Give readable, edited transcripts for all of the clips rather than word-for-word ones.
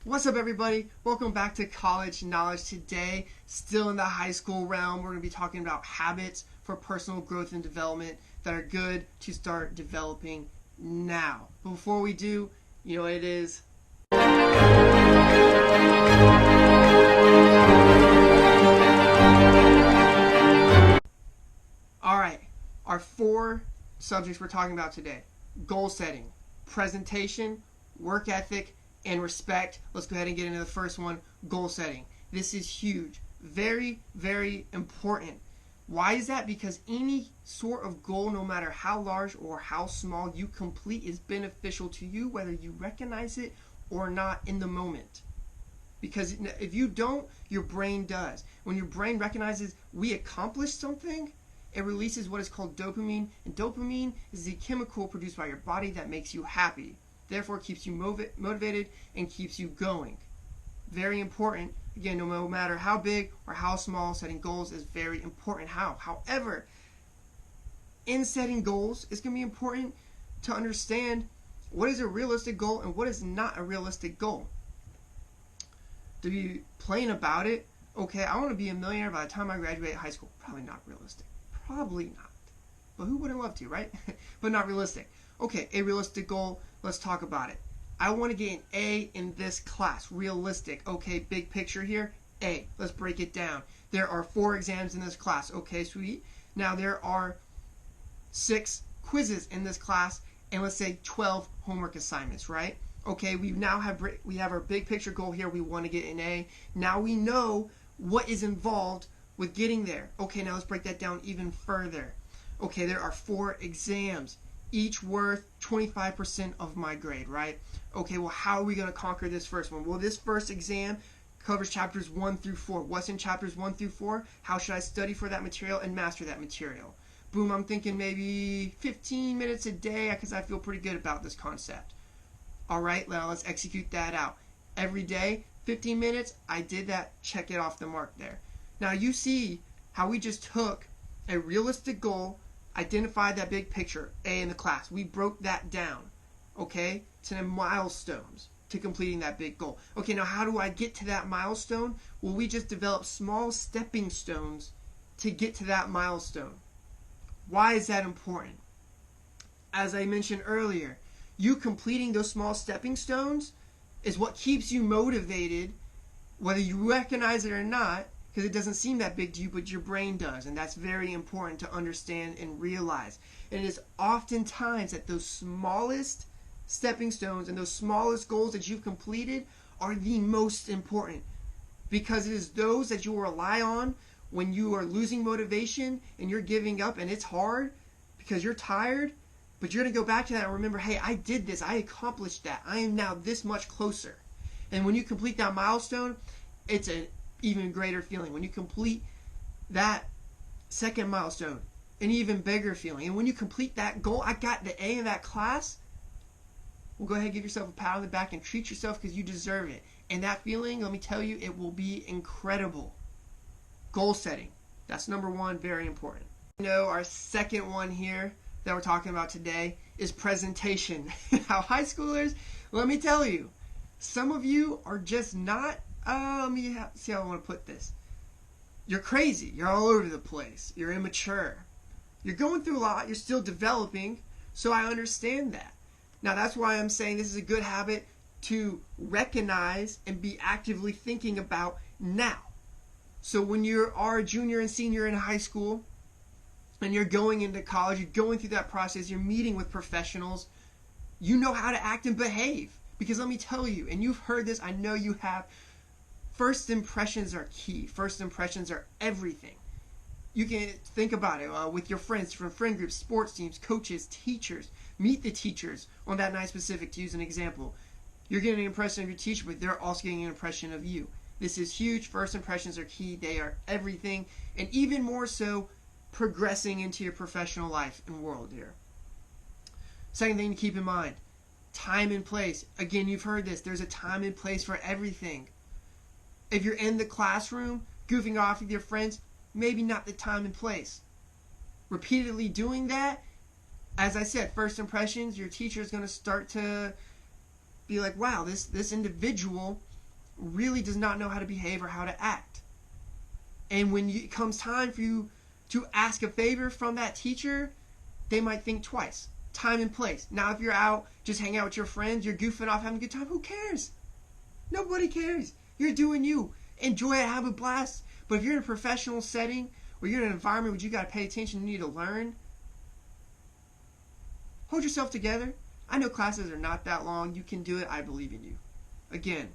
What's up, everybody? Welcome back to College Knowledge. Today, still in the high school realm, we're going to be talking about habits for personal growth and development that are good to start developing now. But before we do, you know what it is. Alright, our four subjects we're talking about today: goal setting, presentation, work ethic, and respect. Let's go ahead and get into the first one: goal setting. This is huge. Very, very important. Why is that? Because any sort of goal, no matter how large or how small you complete, is beneficial to you, whether you recognize it or not in the moment. Because if you don't, your brain does. When your brain recognizes we accomplished something, it releases what is called dopamine. And dopamine is the chemical produced by your body that makes you happy. Therefore, it keeps you motivated and keeps you going. Very important. Again, no matter how big or how small, setting goals is very important. However, in setting goals, it's going to be important to understand what is a realistic goal and what is not a realistic goal. To be plain about it, okay, I want to be a millionaire by the time I graduate high school. Probably not realistic. Probably not. But who wouldn't love to, right? But not realistic. Okay, a realistic goal, let's talk about it. I want to get an A in this class. Realistic. Okay, big picture here. A. Let's break it down. There are 4 exams in this class. Okay, sweet. Now there are 6 quizzes in this class, and let's say 12 homework assignments, right? Okay, we have our big picture goal here. We want to get an A. Now we know what is involved with getting there. Okay, now let's break that down even further. Okay, there are 4 exams, each worth 25% of my grade, right? Okay, well, how are we going to conquer this first one? Well, this first exam covers chapters 1 through 4. What's in chapters 1 through 4? How should I study for that material and master that material? Boom, I'm thinking maybe 15 minutes a day because I feel pretty good about this concept. All right, now let's execute that out. Every day, 15 minutes, I did that, check it off the mark there. Now you see how we just took a realistic goal, identified that big picture, A in the class. We broke that down, okay, to the milestones to completing that big goal. Okay, now how do I get to that milestone? Well, we just developed small stepping stones to get to that milestone. Why is that important? As I mentioned earlier, you completing those small stepping stones is what keeps you motivated, whether you recognize it or not, because it doesn't seem that big to you, but your brain does. And that's very important to understand and realize. And it is oftentimes that those smallest stepping stones and those smallest goals that you've completed are the most important, because it is those that you will rely on when you are losing motivation and you're giving up and it's hard because you're tired. But you're going to go back to that and remember, hey, I did this. I accomplished that. I am now this much closer. And when you complete that milestone, it's an even greater feeling. When you complete that second milestone, an even bigger feeling. And when you complete that goal, I got the A in that class, well, go ahead and give yourself a pat on the back and treat yourself because you deserve it. And that feeling, let me tell you, it will be incredible. Goal setting. That's number 1, very important. Our second one here that we're talking about today is presentation. Now, high schoolers, let me tell you, some of you are just not, let me see how I want to put this. You're crazy. You're all over the place. You're immature. You're going through a lot. You're still developing, so I understand that. Now, that's why I'm saying this is a good habit to recognize and be actively thinking about now. So when you are a junior and senior in high school, and you're going into college, you're going through that process, you're meeting with professionals, you know how to act and behave. Because let me tell you, and you've heard this, I know you have, first impressions are key. First impressions are everything. You can think about it with your friends, from friend groups, sports teams, coaches, teachers. Meet the teachers on that night specific, to use an example. You're getting an impression of your teacher, but they're also getting an impression of you. This is huge. First impressions are key. They are everything. And even more so, progressing into your professional life and world here. Second thing to keep in mind, time and place. Again, you've heard this. There's a time and place for everything. If you're in the classroom, goofing off with your friends, maybe not the time and place. Repeatedly doing that, as I said, first impressions, your teacher is going to start to be like, wow, this individual really does not know how to behave or how to act. And when it comes time for you to ask a favor from that teacher, they might think twice. Time and place. Now, if you're out just hanging out with your friends, you're goofing off, having a good time, who cares? Nobody cares. You're doing you. Enjoy it, have a blast. But if you're in a professional setting, or you're in an environment where you got to pay attention, you need to learn, hold yourself together. I know classes are not that long. You can do it. I believe in you. Again,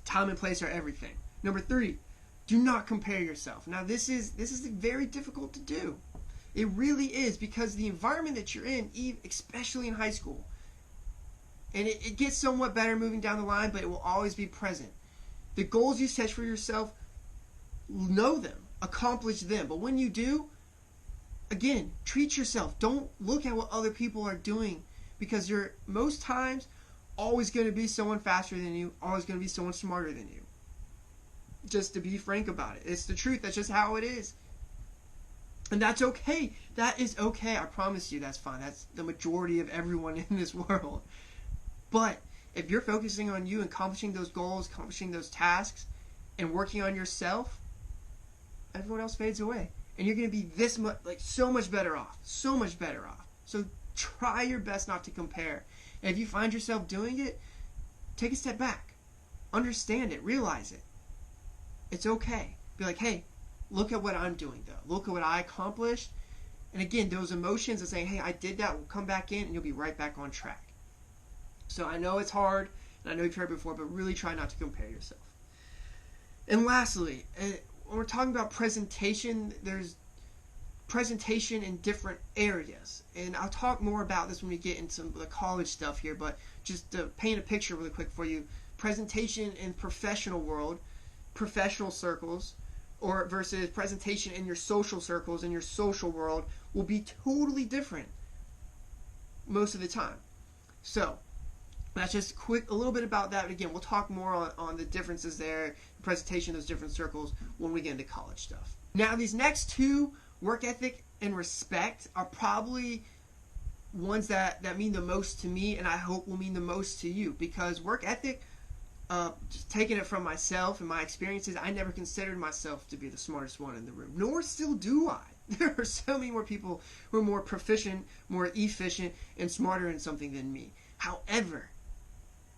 time and place are everything. Number 3, do not compare yourself. Now, this is very difficult to do. It really is, because the environment that you're in, especially in high school, and it gets somewhat better moving down the line, but it will always be present. The goals you set for yourself, know them, accomplish them. But when you do, again, treat yourself. Don't look at what other people are doing, because you're most times always going to be someone faster than you, always going to be someone smarter than you. Just to be frank about it. It's the truth. That's just how it is. And that's okay. That is okay. I promise you that's fine. That's the majority of everyone in this world. But if you're focusing on you and accomplishing those goals, accomplishing those tasks, and working on yourself, everyone else fades away. And you're going to be this much, so much better off. So much better off. So try your best not to compare. And if you find yourself doing it, take a step back. Understand it. Realize it. It's okay. Be like, hey, look at what I'm doing, though. Look at what I accomplished. And again, those emotions of saying, hey, I did that, will come back in, and you'll be right back on track. So I know it's hard, and I know you've heard it before, but really try not to compare yourself. And lastly, when we're talking about presentation, there's presentation in different areas. And I'll talk more about this when we get into the college stuff here, but just to paint a picture really quick for you, presentation in professional world, professional circles, or versus presentation in your social circles, in your social world, will be totally different most of the time. So that's just a little bit about that. Again, we'll talk more on the differences there, presentation, those different circles, when we get into college stuff. Now, these next 2, work ethic and respect, are probably ones that mean the most to me, and I hope will mean the most to you, because work ethic, just taking it from myself and my experiences, I never considered myself to be the smartest one in the room, nor still do I. There are so many more people who are more proficient, more efficient, and smarter in something than me. However,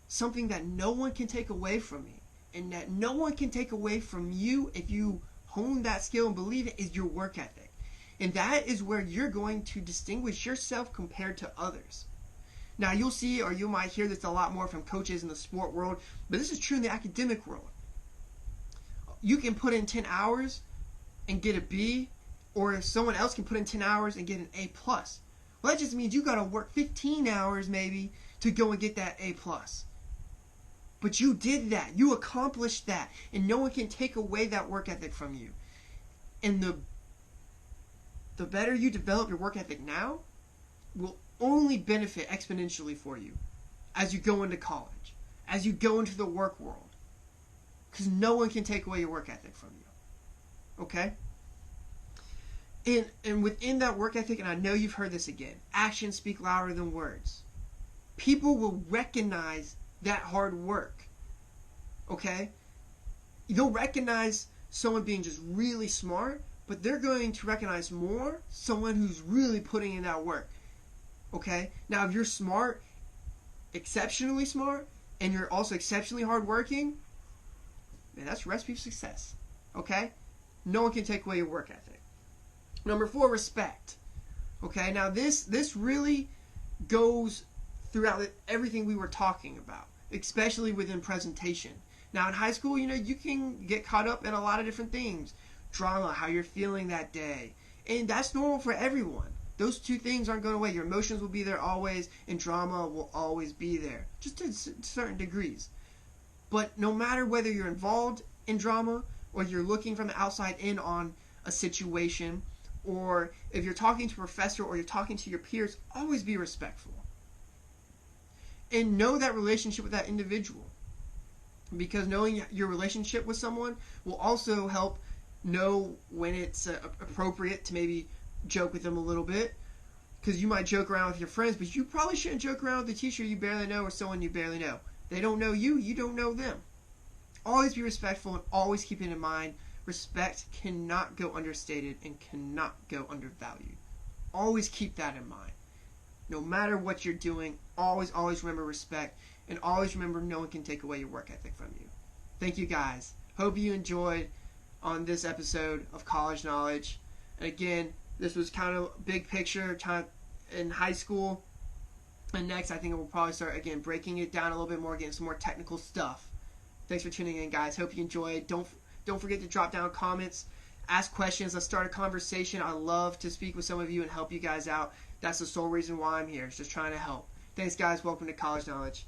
something that no one can take away from me, and that no one can take away from you if you hone that skill and believe it, is your work ethic. And that is where you're going to distinguish yourself compared to others. Now, you'll see, or you might hear this a lot more from coaches in the sport world, but this is true in the academic world. You can put in 10 hours and get a B, or someone else can put in 10 hours and get an A+. Well, that just means you got to work 15 hours maybe to go and get that A+. But you did that. You accomplished that. And no one can take away that work ethic from you. And the better you develop your work ethic now will only benefit exponentially for you as you go into college, as you go into the work world. Because no one can take away your work ethic from you. Okay? And within that work ethic, and I know you've heard this again, actions speak louder than words. People will recognize that hard work. Okay? They'll recognize someone being just really smart, but they're going to recognize more someone who's really putting in that work. Okay? Now, if you're smart, exceptionally smart, and you're also exceptionally hardworking, man, that's a recipe for success. Okay? No one can take away your work ethic. Number 4, respect. Okay? Now, this really goes throughout everything we were talking about, especially within presentation. Now, in high school, you can get caught up in a lot of different things. Drama, how you're feeling that day. And that's normal for everyone. Those 2 things aren't going away. Your emotions will be there always, and drama will always be there, just to certain degrees. But no matter whether you're involved in drama, or you're looking from the outside in on a situation, or if you're talking to a professor or you're talking to your peers, always be respectful. And know that relationship with that individual. Because knowing your relationship with someone will also help know when it's appropriate to maybe joke with them a little bit. Because you might joke around with your friends, but you probably shouldn't joke around with a teacher you barely know or someone you barely know. They don't know you, you don't know them. always be respectful, and always keep it in mind. Respect cannot go understated and cannot go undervalued. Always keep that in mind. No matter what you're doing, always remember respect, and always remember no one can take away your work ethic from you. Thank you guys. Hope you enjoyed on this episode of College Knowledge. And again, this was kind of big picture in high school. And next, I think we'll probably start, again, breaking it down a little bit more, getting some more technical stuff. Thanks for tuning in, guys. Hope you enjoyed. Don't forget to drop down comments, ask questions. Let's start a conversation. I love to speak with some of you and help you guys out. That's the sole reason why I'm here. It's just trying to help. Thanks, guys. Welcome to College Knowledge.